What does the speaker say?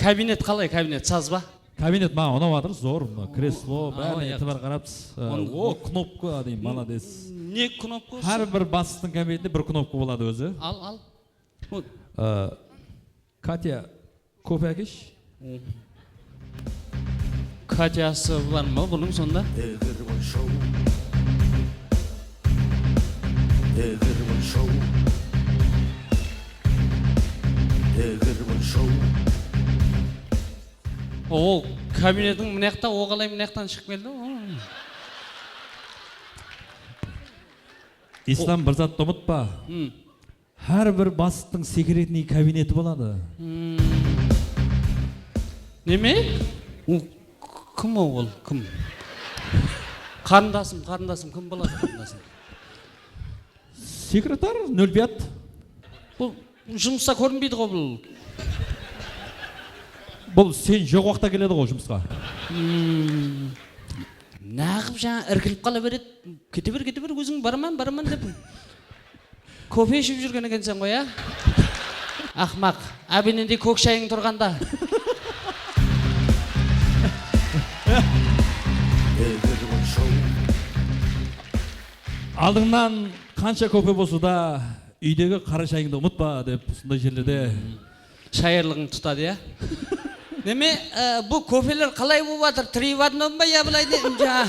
кабинет қалай, кабинет саз ба? Кабинет маған ұнап жатыр, зор, кресло, бәріне етібар қарапсыз. О, кнопка дейін, молодец. Не кнопка? Әр бір бастың кабинетінде бір кнопка болады өзі. Ал. Катя, кофе әкеш? Катясы бар ма бұның сонда? О, кабинетің мінеқта, оғалай мінеқтан шықып келді. Ислам бір затты ұмытпа. Әр бір бастың секретный кабинеті болады. Неме? Кім ол? Кім? Қарындасым, кім болады қарындасым? Секретар 05. Бұл жұмыста көрінбейді ғой бұл. Бұл сен жоқ уақытта келеді ғой жұмысқа. Нағып жаңа іркіліп қала береді. Кете бер, өзің бараман деп. Кофе ішіп жүрген екенсің ғой, а? Ақмақ, әбенінде көк шайың тұрғанда. Алдыңнан қанша кофе болса да үйдегі қара шайыңды ұмытпа деп сондай жерлерде шайырлығың тұтады, я? Неме, бұл кофелер қалай болып жатыр? 3 в 1 ба, я былай деймін жаңа.